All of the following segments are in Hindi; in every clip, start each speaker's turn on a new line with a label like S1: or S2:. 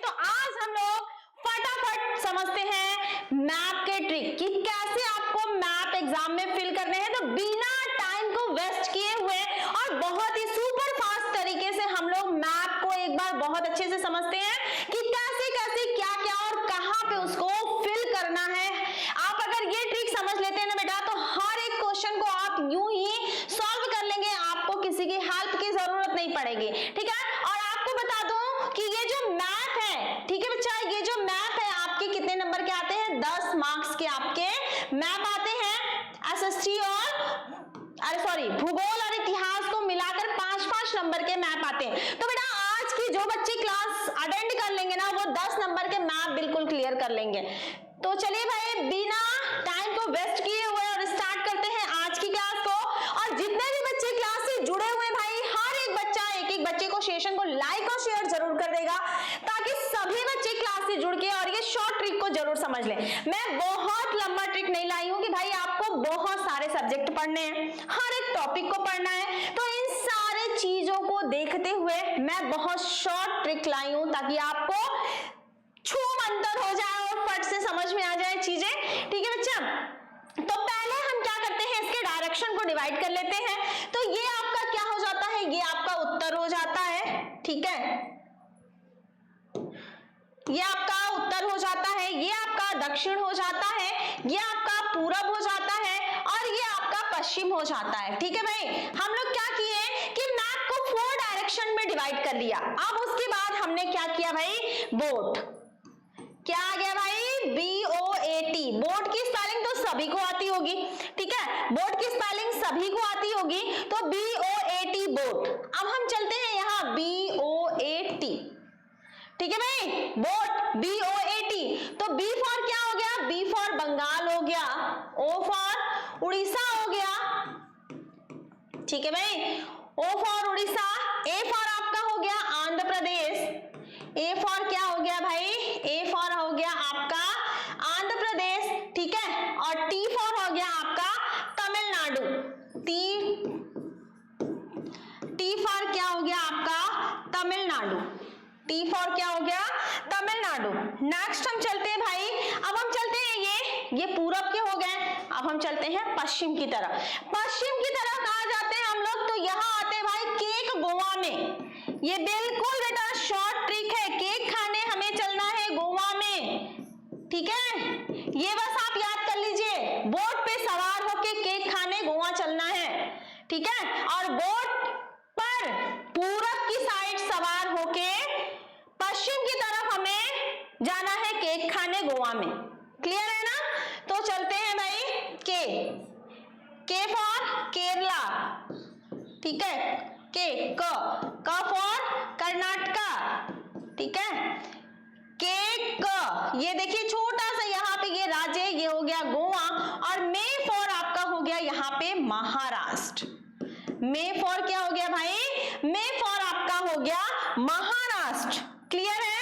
S1: तो आज हम लोग फटाफट समझते हैं मैप के ट्रिक कि कैसे आपको मैप एग्जाम में फिल करने हैं। तो बिना टाइम को वेस्ट किए हुए और बहुत ही सुपर फास्ट तरीके से हम लोग मैप को एक बार बहुत अच्छे से समझते हैं कि कैसे कैसे क्या क्या और कहां पे उसको फिल करना है। आप अगर ये ट्रिक समझ लेते हैं ना बेटा, तो हर एक क्वेश्चन को आप यूं ही सॉल्व कर लेंगे, आपको किसी की हेल्प की जरूरत नहीं पड़ेगी। ठीक है, और आपको बता दूं कि ये जो मैप है, ठीक है बच्चा, ये जो मैप है आपके कितने नंबर के आते हैं? 10 मार्क्स के आपके मैप आते हैं। एसएसटी और भूगोल और इतिहास को मिलाकर 5-5 नंबर के मैप आते हैं। तो बेटा आज की जो बच्चे क्लास अटेंड कर लेंगे ना, वो 10 नंबर के मैप बिल्कुल क्लियर कर लेंगे। तो चलिए भाई बिना टाइम को वेस्ट किए हुए और स्टार्ट करते हैं आज की क्लास को। और जितने भी बच्चे क्लास से जुड़े हुए हैं भाई, हर एक बच्चा एक बच्चे को सेशन को लाइक और शेयर जरूर कर देगा, ताकि सभी बच्चे क्लास से जुड़ के और ये शॉर्ट ट्रिक को जरूर समझ लें। मैं बहुत लंबा ट्रिक नहीं लाई हूं कि भाई आपको बहुत सारे सब्जेक्ट पढ़ने हैं, हर एक टॉपिक को पढ़ना है। तो इन सारे चीजों को देखते हुए मैं बहुत शॉर्ट ट्रिक लाई हूं, ताकि आपको छूम अंतर हो जाए और फट से समझ में आ जाए चीजें। ठीक है बच्चा, तो पहले हम क्या करते हैं, इसके डायरेक्शन को डिवाइड कर लेते हैं। तो ये आपका क्या हो जाता है? ये आपका उत्तर हो जाता है। ठीक है, ये आपका उत्तर हो जाता है, ये आपका दक्षिण हो जाता है, ये आपका पूरब हो जाता है और ये आपका पश्चिम हो जाता है। ठीक है भाई, हम लोग क्या किए कि मैप को 4 डायरेक्शन में डिवाइड कर लिया। अब उसके बाद हमने क्या किया भाई? बोट। क्या आ गया भाई? BOAT। बोट की स्पेलिंग तो सभी को आती होगी। ठीक है, बोट की स्पेलिंग सभी को आती होगी, तो BOAT बोट। अब हम चलते हैं यहाँ BOAT। ठीक है भाई, बोट BOAT। तो B फॉर क्या हो गया? B फॉर बंगाल हो गया, O फॉर उड़ीसा हो गया। ठीक है भाई, O for Orissa, A for आपका हो गया आंध्र प्रदेश, A फॉर क्या हो गया भाई? A फॉर हो गया आपका आंध्र प्रदेश। ठीक है, और T फॉर हो गया आपका तमिलनाडु। T फॉर क्या हो गया आपका? तमिलनाडु। T फॉर क्या हो गया? तमिलनाडु। नेक्स्ट हम चलते हैं भाई, अब हम चलते हैं ये पूरब के हो गए, अब हम चलते हैं पश्चिम की तरफ। पश्चिम की तरफ कहाँ जाते हैं हम लोग? तो यहाँ आते हैं भाई केक गोवा में। ये बिल्कुल बेटा शॉर्ट ट्रिक है, केक खाने हमें चलना है गोवा में। ठीक है, ये बस आप याद कर लीजिए, बोट पे सवार होके केक खाने गोवा चलना है। ठीक है, और बोट पर पूरब की साइड सवार होके पश्चिम की तरफ हमें जाना है केक खाने गोवा में। क्लियर है ना? तो चलते हैं भाई के फॉर केरला। ठीक है, क फॉर कर्नाटका। ठीक है, ये देखिए छोटा सा यहाँ पे ये राज्य है, ये हो गया गोवा, और मे फॉर आपका हो गया यहाँ पे महाराष्ट्र। मे फॉर क्या हो गया भाई? मे फॉर आपका हो गया महाराष्ट्र। क्लियर है?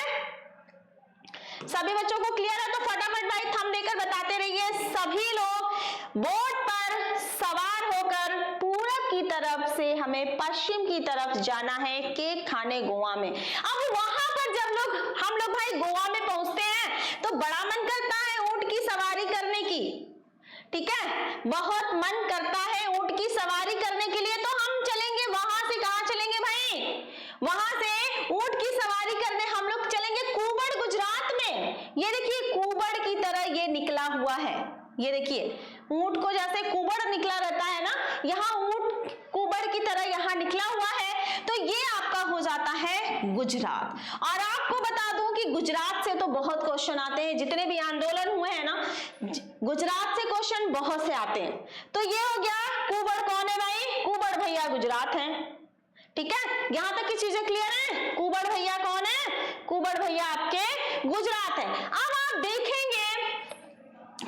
S1: सभी बच्चों को क्लियर है? तो फटाफट भाई थंब देकर बताते रहिए। सभी लोग बोट पर सवार होकर पूरब की तरफ से हमें पश्चिम की तरफ जाना है केक खाने गोवा में। अब वहां पर जब हम लोग भाई गोवा में पहुंचते हैं तो बड़ा मन करता है ऊंट की सवारी करने की। ठीक है, बहुत मन करता है ऊंट की सवारी करने के लिए, तो हम चलेंगे वहां से। कहां चलेंगे भाई? वहां से ऊंट की सवारी करने हम लोग चलेंगे कुबड़, गुजरात में। ये देखिए कुबड़ की तरह ये निकला हुआ है, ये देखिए ऊंट को जैसे कुबड़ निकला रहता है ना, यहाँ ऊंट कुबड़ की तरह यहाँ निकला हुआ है, तो ये आपका हो जाता है गुजरात। और आपको बता दूं कि गुजरात से तो बहुत क्वेश्चन आते हैं, जितने भी आंदोलन हुए हैं ना, गुजरात से क्वेश्चन बहुत से आते हैं। तो ये हो गया कुबड़ कौन है भाई? कुबड़ भैया गुजरात है। ठीक है, यहां तक की चीजें क्लियर है? कुबड़ भैया कौन है? कुबड़ भैया आपके गुजरात है। अब आप देखेंगे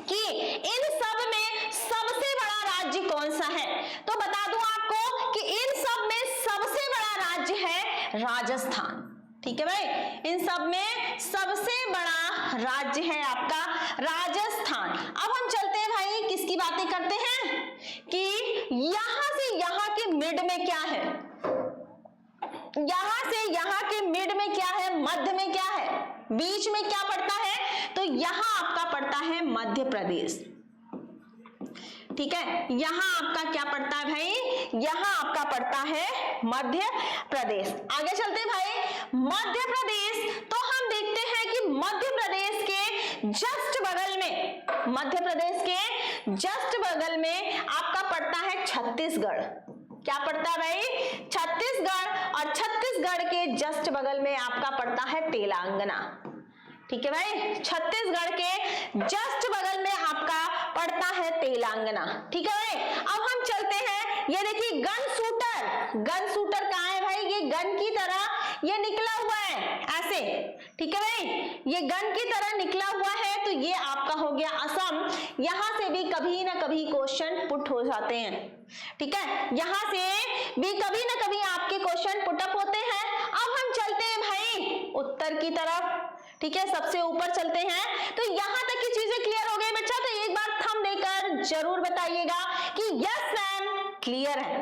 S1: कि इन सब में सबसे बड़ा राज्य कौन सा है? तो बता दूं आपको कि इन सब में सबसे बड़ा राज्य है राजस्थान। ठीक है भाई, इन सब में सबसे बड़ा राज्य है आपका राजस्थान। अब हम चलते हैं भाई, किसकी बातें करते हैं कि यहां से यहां के मिड में क्या है? यहां से यहां के मिड में क्या है, मध्य में क्या है, बीच में क्या पड़ता है, तो यहां आपका पड़ता है मध्य प्रदेश। ठीक है, यहां आपका क्या पड़ता है भाई, यहां आपका पड़ता है मध्य प्रदेश। आगे चलते हैं भाई, मध्य प्रदेश, तो हम देखते हैं कि मध्य प्रदेश के जस्ट बगल में, मध्य प्रदेश के जस्ट बगल में आपका पड़ता है छत्तीसगढ़। क्या पड़ता है भाई, छत्तीसगढ़, और छत्तीसगढ़ के जस्ट बगल में आपका पड़ता है तेलंगाना। ठीक है भाई, छत्तीसगढ़ के जस्ट बगल में आपका पड़ता है तेलंगाना। ठीक है भाई, अब हम चलते हैं, ये देखिए गन शूटर, गन शूटर कहाँ है भाई, ये गन की तरह ये निकला हुआ है ऐसे। ठीक है भाई, ये गन की तरह निकला हुआ है, तो ये आपका हो गया असम। यहां से भी कभी ना कभी क्वेश्चन पुट हो जाते हैं। ठीक है, यहां से भी कभी ना कभी आपके क्वेश्चन पुटअप होते हैं। अब हम चलते हैं भाई उत्तर की तरफ। ठीक है, सबसे ऊपर चलते हैं। तो यहां तक की चीजें क्लियर हो गई बच्चा, तो एक बार थंब देकर जरूर बताइएगा कि यस मैम क्लियर है।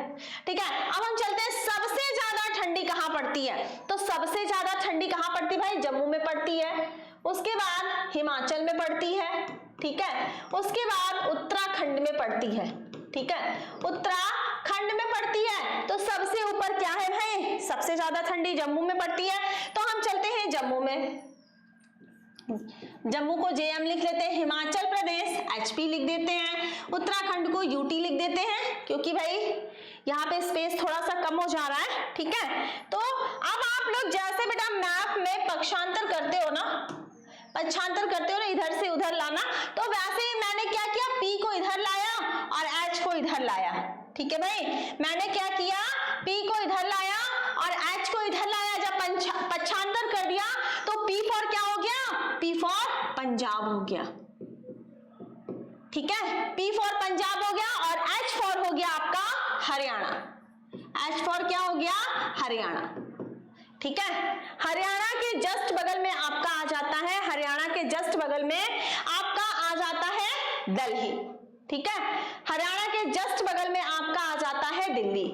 S1: ठीक है, अब हम चलते हैं, सबसे ज्यादा ठंडी कहां पड़ती है, तो सबसे ज्यादा ठंडी कहां पड़ती है भाई, जम्मू में पड़ती है, उसके बाद हिमाचल में पड़ती है। ठीक है, उसके बाद उत्तराखंड में पड़ती है। ठीक है, उत्तराखंड में पड़ती है, तो सबसे ऊपर क्या है भाई, सबसे ज्यादा ठंडी जम्मू में पड़ती है। तो हम चलते हैं जम्मू में, जम्मू को जेएम लिख लेते हैं, हिमाचल प्रदेश एचपी लिख देते हैं, उत्तराखंड को यूटी लिख देते हैं, क्योंकि भाई यहाँ पे स्पेस थोड़ा सा कम हो जा रहा है। ठीक है, तो अब आप लोग जैसे बेटा मैप में पक्षांतर करते हो ना, पक्षांतर करते हो ना, इधर से उधर लाना, तो वैसे ही मैंने क्या किया, पी को इधर लाया और एच को इधर लाया। ठीक है भाई, मैंने क्या किया, पी को इधर लाया और एच को इधर लाया। जब पक्षांतर कर दिया तो पी फॉर क्या हो गया, पी फॉर पंजाब हो गया। ठीक है, पी फॉर पंजाब हो गया और एच फॉर हो गया आपका हरियाणा। एच फॉर क्या हो गया, हरियाणा। ठीक है, हरियाणा के जस्ट बगल में आपका आ जाता है, हरियाणा के जस्ट बगल में आपका आ जाता है दिल्ली। ठीक है, हरियाणा के जस्ट बगल में आपका आ जाता है दिल्ली।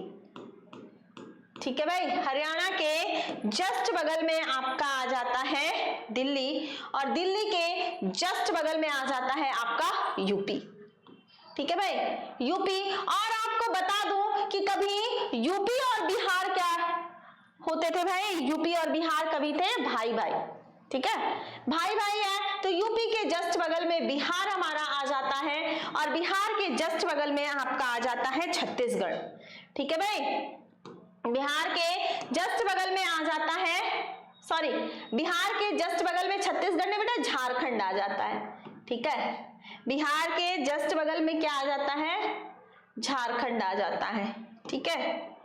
S1: ठीक है भाई, हरियाणा के जस्ट बगल में आपका आ जाता है दिल्ली, और दिल्ली के जस्ट बगल में आ जाता है आपका यूपी। ठीक है भाई, यूपी। और आपको बता दूं कि कभी यूपी और बिहार क्या होते थे भाई, यूपी और बिहार कभी थे भाई भाई। ठीक है, भाई भाई है, तो यूपी के जस्ट बगल में बिहार हमारा आ जाता है, और बिहार के जस्ट बगल में आपका आ जाता है छत्तीसगढ़। ठीक है भाई, बिहार के जस्ट बगल में आ जाता है, सॉरी, बिहार के जस्ट बगल में छत्तीसगढ़ ने बेटा झारखंड आ जाता है। ठीक है, बिहार के जस्ट बगल में क्या आ जाता है, झारखंड आ जाता है। ठीक है,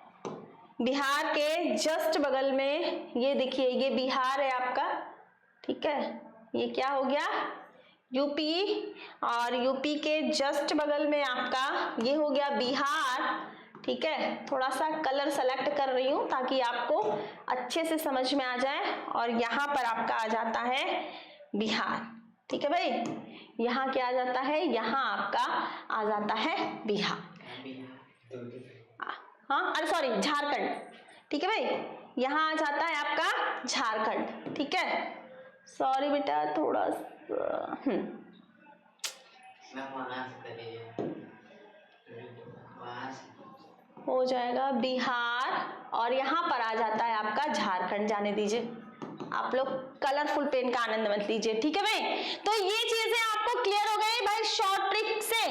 S1: बिहार के जस्ट बगल में ये देखिए, ये बिहार है आपका। ठीक है, ये क्या हो गया, यूपी, और यूपी के जस्ट बगल में आपका ये हो गया बिहार। ठीक है, थोड़ा सा कलर सेलेक्ट कर रही हूं ताकि आपको अच्छे से समझ में आ जाए, और यहाँ पर आपका आ जाता है बिहार। ठीक है भाई, यहाँ क्या आ जाता है, यहाँ आपका आ जाता है बिहार, हाँ अरे सॉरी झारखंड। ठीक है भाई, यहाँ आ जाता है आपका झारखंड। ठीक है, सॉरी बेटा थोड़ा हो जाएगा बिहार, और यहाँ पर आ जाता है आपका झारखंड। जाने दीजिए, आप लोग कलरफुल पेन का आनंद मत लीजिए। ठीक है भाई, तो ये चीजें आपको क्लियर हो गई भाई शॉर्ट ट्रिक से।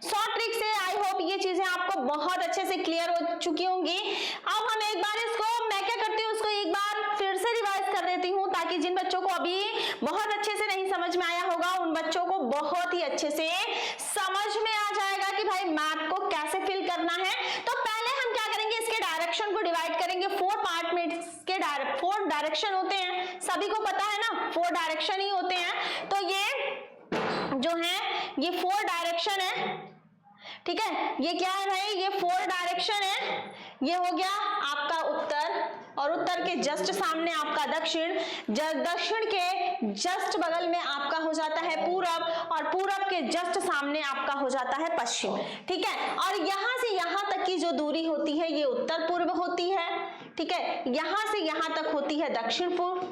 S1: शॉर्ट ट्रिक से आई होप ये चीजें आपको बहुत अच्छे से क्लियर हो चुकी होंगी। अब हम एक बार इसको, मैं क्या करती हूँ, उसको एक बार फिर से रिवाइज कर देती हूँ, ताकि जिन बच्चों को अभी बहुत अच्छे से नहीं समझ में आया होगा, उन बच्चों को बहुत ही अच्छे से समझ में आ जाएगा कि भाई मैप को कैसे फिल करना है। तो पहले हम क्या करेंगे, इसके डायरेक्शन को डिवाइड करेंगे 4 पार्ट में। इसके 4 डायरेक्शन होते हैं, सभी को पता है ना, 4 डायरेक्शन ही होते हैं। तो ये जो है ये 4 डायरेक्शन है। ठीक है, ये क्या है भाई, ये 4 डायरेक्शन है। ये हो गया आपका उत्तर, और उत्तर के जस्ट सामने आपका दक्षिण, दक्षिण के जस्ट बगल में आपका हो जाता है पूरब, और पूरब के जस्ट सामने आपका हो जाता है पश्चिम। ठीक है, और यहां से यहां तक की जो दूरी होती है ये उत्तर पूर्व होती है। ठीक है, यहां से यहां तक होती है दक्षिण पूर्व,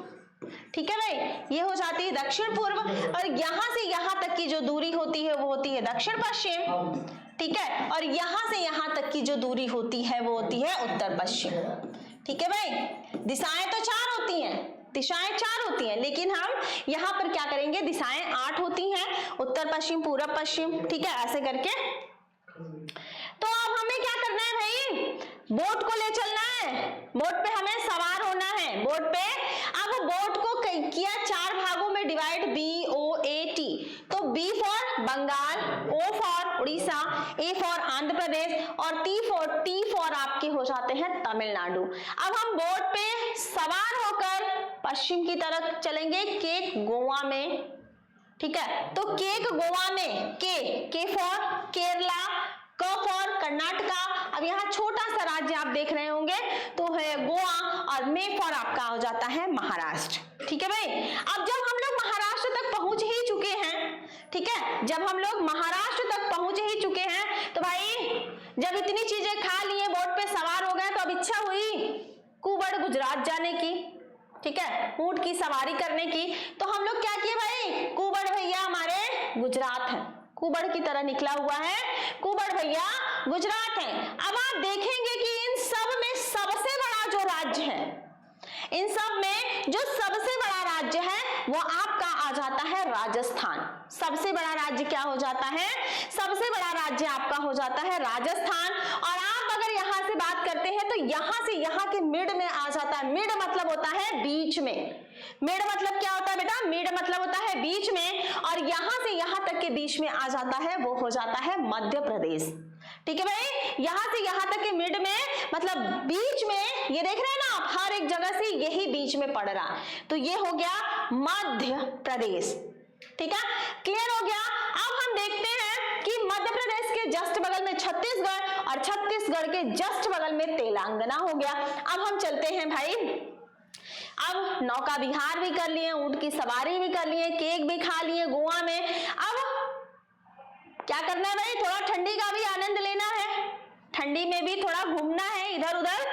S1: ठीक है भाई, ये हो जाती है दक्षिण पूर्व, और यहां से यहां तक की जो दूरी होती है वो होती है दक्षिण पश्चिम, ठीक है, और यहां से यहां तक की जो दूरी होती है वो होती है उत्तर पश्चिम, ठीक है भाई। दिशाएं तो 4 होती हैं, दिशाएं 4 होती हैं, लेकिन हम यहाँ पर क्या करेंगे, दिशाएं 8 होती हैं, उत्तर पश्चिम पूरब पश्चिम, ठीक है, ऐसे करके। तो अब हमें क्या करना है भाई, बोट को ले चलना है, बोट पे हमें सवार होना है, बोट पे। अब बोट को किया 4 भागों में डिवाइड, BOAT, तो B for Bengal, O for Orissa, A for Andhra Pradesh, और T फॉर आपके हो जाते हैं तमिलनाडु। अब हम बोट पे सवार होकर पश्चिम की तरफ चलेंगे, केक गोवा में, ठीक है, तो केक गोवा में, के फॉर केरला, क फॉर कर्नाटका। अब यहाँ छोटा सा राज्य आप देख रहे होंगे तो है गोवा, और मे फॉर आपका हो जाता है महाराष्ट्र, ठीक है भाई। अब जब हम लोग महाराष्ट्र तक पहुंच ही चुके हैं, ठीक है, जब हम लोग महाराष्ट्र तक पहुंच ही चुके हैं, तो भाई जब इतनी चीजें खा लिए, बोट पे सवार हो गए, तो अब इच्छा हुई कुबड़ गुजरात जाने की, ठीक है, ऊंट की सवारी करने की। तो हम लोग क्या किए भाई, कुबड़ भैया हमारे गुजरात है, कुबड़ की तरह निकला हुआ है, कुबड़ भैया गुजरात है। अब आप देखेंगे कि इन सब में सबसे बड़ा जो राज्य है, इन सब में जो सबसे बड़ा राज्य है वो आपका आ जाता है राजस्थान। सबसे बड़ा राज्य क्या हो जाता है, सबसे बड़ा राज्य आपका हो जाता है राजस्थान। और आप अगर यहां से बात करते हैं तो यहां से यहां के मिड में आ जाता है, मिड मतलब होता है बीच में, मिड मतलब क्या होता है बेटा, मिड मतलब होता है बीच में, और यहां से यहां तक के बीच में आ जाता है वो हो जाता है मध्य प्रदेश, ठीक है भाई। यहां से यहां तक के मिड में मतलब बीच में, ये देख रहे हैं ना आप, हर एक जगह से यही बीच में पड़ रहा, तो ये हो गया मध्य प्रदेश, ठीक है, क्लियर हो गया। अब हम देखते हैं कि मध्य प्रदेश के जस्ट बगल में छत्तीसगढ़, और छत्तीसगढ़ के जस्ट बगल में तेलंगाना हो गया। अब हम चलते हैं भाई, अब नौका विहार भी कर लिए, ऊंट की सवारी भी कर लिए, केक भी खा लिए गोवा में। अब क्या करना है भाई, थोड़ा ठंडी का भी आनंद लेना है, ठंडी में भी थोड़ा घूमना है इधर उधर।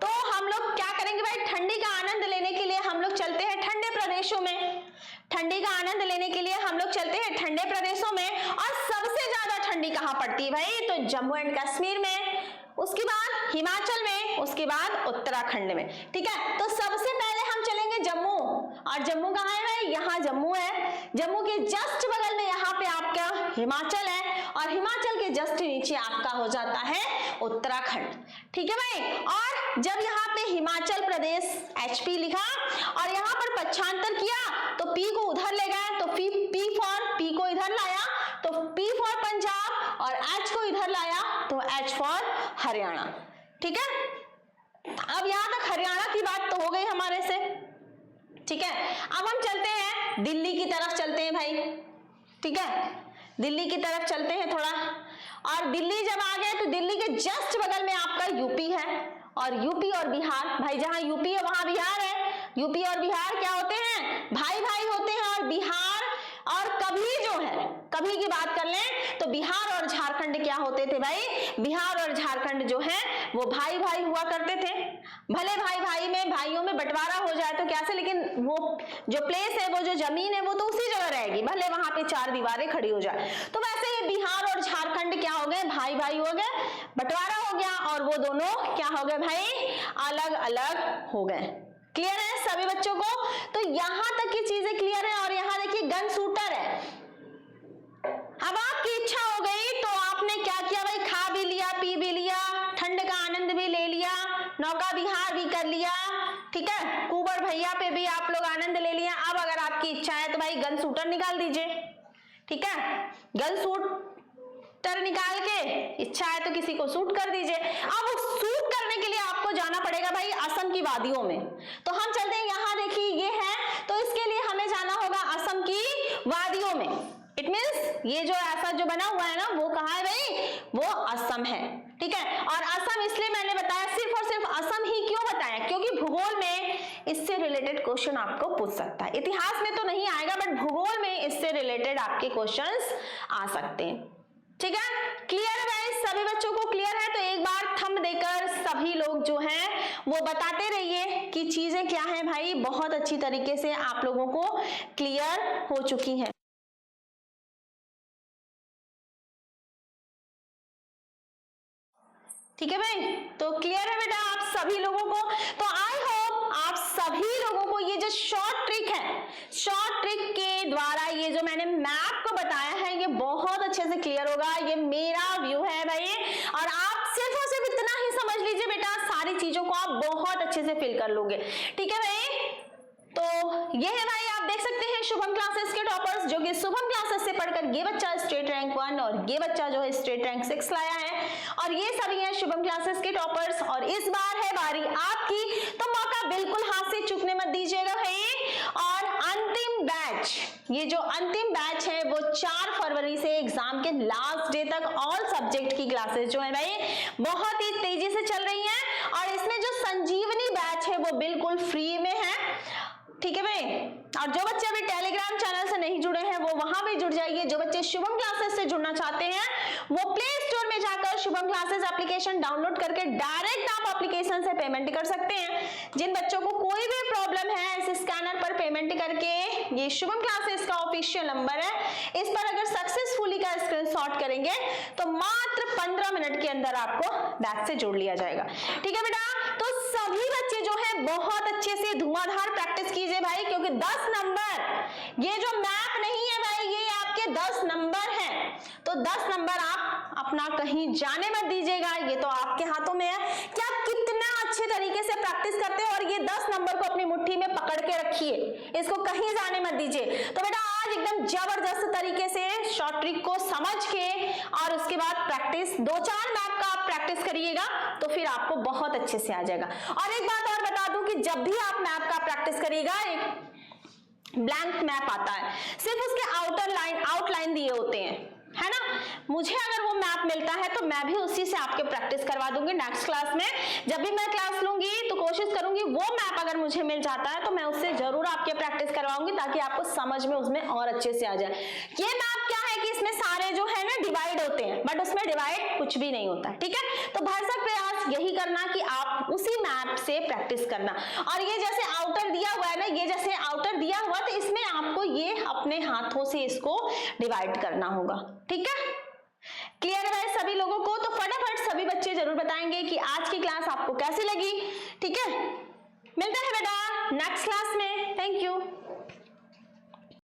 S1: तो हम लोग क्या करेंगे भाई, ठंडी का आनंद लेने के लिए हम लोग चलते हैं ठंडे प्रदेशों में, ठंडी का आनंद लेने के लिए हम लोग चलते हैं ठंडे प्रदेशों में। और सबसे ज्यादा ठंडी कहां पड़ती है भाई, तो जम्मू एंड कश्मीर में, उसके बाद हिमाचल में, उसके बाद उत्तराखंड में, ठीक है। तो सबसे पहले हम चलेंगे जम्मू, और जम्मू कहाँ है भाई, यहाँ जम्मू है, जम्मू के जस्ट बगल में यहाँ पे आपका हिमाचल है, और हिमाचल के जस्ट नीचे आपका हो जाता है उत्तराखंड, ठीक है भाई। और जब यहाँ पे हिमाचल प्रदेश HP लिखा और यहाँ पर पक्षांतर किया तो P को उधर ले गए, तो P को इधर लाया तो P फॉर पंजाब, और H को इधर लाया तो H फॉर हरियाणा, ठीक है। अब यहां तक हरियाणा की बात तो हो गई हमारे से, ठीक है। अब हम चलते हैं दिल्ली की तरफ, चलते हैं भाई, ठीक है, दिल्ली की तरफ चलते हैं थोड़ा। और दिल्ली जब आ गए तो दिल्ली के जस्ट बगल में आपका यूपी है, और यूपी और बिहार, भाई जहां यूपी है वहां बिहार है, यूपी और बिहार क्या होते हैं, भाई भाई होते हैं। और बिहार और कभी जो है, कभी की बात कर लें तो बिहार और झारखंड क्या होते थे भाई, बिहार और झारखंड जो है वो भाई भाई हुआ करते थे। भले भाई भाई में, भाइयों में बंटवारा हो जाए तो कैसे, लेकिन वो जो प्लेस है, वो जो जमीन है वो तो उसी जगह रहेगी, भले वहां पे 4 दीवारें खड़ी हो जाए। तो वैसे ये बिहार और झारखंड क्या हो गए, भाई भाई हो गए, बंटवारा हो गया, और वो दोनों क्या हो गए भाई, अलग अलग हो गए। क्लियर है सभी बच्चों को, तो यहां तक की चीजें क्लियर है। और यहाँ देखिए गन शूटर है। अब आपकी इच्छा हो गई तो आपने क्या किया भाई, खा भी लिया, पी भी लिया, ठंड का आनंद भी ले लिया, नौका विहार भी कर लिया, ठीक है, कुबड़ भैया पे भी आप लोग आनंद ले लिया। अब अगर आपकी इच्छा है तो भाई गन शूटर निकाल दीजिए, ठीक है, गन शूटर निकाल के इच्छा है तो किसी को शूट कर दीजिए। अब शूट करने के लिए आपको जाना पड़ेगा भाई असम की वादियों में। तो हम चलते हैं, यहाँ देखिए ये है, तो इसके लिए हमें जाना होगा असम की वादियों में। इट मीन्स ये जो ऐसा जो बना हुआ है ना, वो कहाँ है भाई, वो असम है, ठीक है। और असम इसलिए मैंने बताया, सिर्फ और सिर्फ असम ही क्यों बताया, क्योंकि भूगोल में इससे रिलेटेड क्वेश्चन आपको पूछ सकता है। इतिहास में तो नहीं आएगा, बट भूगोल में इससे रिलेटेड आपके क्वेश्चंस आ सकते हैं, ठीक है, क्लियर है भाई, सभी बच्चों को क्लियर है? तो एक बार थंब देकर सभी लोग जो हैं वो बताते रहिए कि चीजें क्या हैं भाई, बहुत अच्छी तरीके से आप लोगों को क्लियर हो चुकी हैं। ठीक है भाई, तो क्लियर है बेटा आप सभी लोगों को? तो आई होप आप सभी लोगों को ये जो शॉर्ट ट्रिक है, शॉर्ट ट्रिक के द्वारा ये जो मैंने मैप को बताया है ये बहुत अच्छे से क्लियर होगा। ये मेरा व्यू है भाई, और आप सिर्फ और सिर्फ इतना ही समझ लीजिए बेटा, सारी चीजों को आप बहुत अच्छे से फिल कर लोगे। ठीक है भाई, तो ये है भाई, आप देख सकते हैं शुभम क्लासेस के टॉपर्स, जो कि शुभम क्लासेस से पढ़कर ये बच्चा स्टेट रैंक 1 और ये बच्चा जो है स्टेट रैंक 6 लाया है, और ये सभी हैं शुभम क्लासेस के टॉपर्स। और इस बार है बारी आपकी, तो मौका बिल्कुल हाथ से चूकने मत दीजिएगा भाई। और अंतिम बैच, ये जो अंतिम बैच है वो 4 फरवरी से एग्जाम के लास्ट डे तक ऑल सब्जेक्ट की क्लासेस जो है भाई बहुत ही तेजी से चल रही हैं, और इसमें जो संजीवनी बैच है वो बिल्कुल फ्री में है। ठीक है भाई, और जो बच्चे अभी टेलीग्राम चैनल से नहीं जुड़े हैं वो वहां भी जुड़ जाइए। जो बच्चे शुभम क्लासेस से जुड़ना चाहते हैं वो प्ले स्टोर में जाकर शुभम क्लासेस एप्लीकेशन डाउनलोड करके डायरेक्ट आप एप्लीकेशन से पेमेंट कर सकते हैं। जिन बच्चों को कोई भी प्रॉब्लम है, इस स्कैनर पर पेमेंट करके, ये शुभम क्लासेस का ऑफिशियल नंबर है, इस पर अगर सक्सेसफुली का स्क्रीनशॉट करेंगे तो मात्र 15 मिनट के अंदर आपको बैच से जोड़ लिया जाएगा। ठीक है बेटा, तो सभी बच्चे जो है बहुत अच्छे से धुआंधार प्रैक्टिस कीजिए भाई, क्योंकि 10 नंबर, ये जो मैप नहीं है भाई, ये आपके 10 नंबर हैं। तो 10 नंबर आप अपना कहीं जाने मत दीजिएगा, ये तो आपके हाथों में है कि आप कितना अच्छे तरीके से प्रैक्टिस करते हो, और ये 10 नंबर को अपनी मुट्ठी में पकड़ के रखिए, इसको कहीं जाने मत दीजिए। तो बेटा आज एकदम जबरदस्त तरीके से शॉर्ट ट्रिक को समझ के और उसके बाद प्रैक्टिस 2-4 मैप का आप प्रैक्टिस करिएगा, तो फिर आपको बहुत अच्छे से आ जाएगा। और एक बात और बता दूं कि जब भी आप मैप का प्रैक्टिस करिएगा, एक ब्लैंक मैप आता है, सिर्फ उसके आउटलाइन दिए होते हैं, है ना। मुझे अगर वो मैप मिलता है तो मैं भी उसी से आपके प्रैक्टिस करवा दूंगी नेक्स्ट क्लास में। जब भी मैं क्लास लूंगी तो कोशिश करूंगी वो मैप अगर मुझे मिल जाता है तो मैं उससे जरूर आपके प्रैक्टिस करवाऊंगी, ताकि आपको समझ में उसमें और अच्छे से आ जाए। ये मैप क्या है कि इसमें सारे जो है ना डिवाइड होते हैं, बट उसमें डिवाइड कुछ भी नहीं होता। ठीक है, तो भरसक प्रयास यही करना कि आप उसी मैप से प्रैक्टिस करना। और ये जैसे आउटर दिया हुआ है ना, ये जैसे आउटर दिया हुआ, तो इसमें आपको ये अपने हाथों से इसको डिवाइड करना होगा। ठीक है, क्लियर है सभी लोगों को? तो फटाफट सभी बच्चे जरूर बताएंगे कि आज की क्लास आपको कैसी लगी। ठीक है, मिलते हैं बेटा नेक्स्ट क्लास में। Thank you.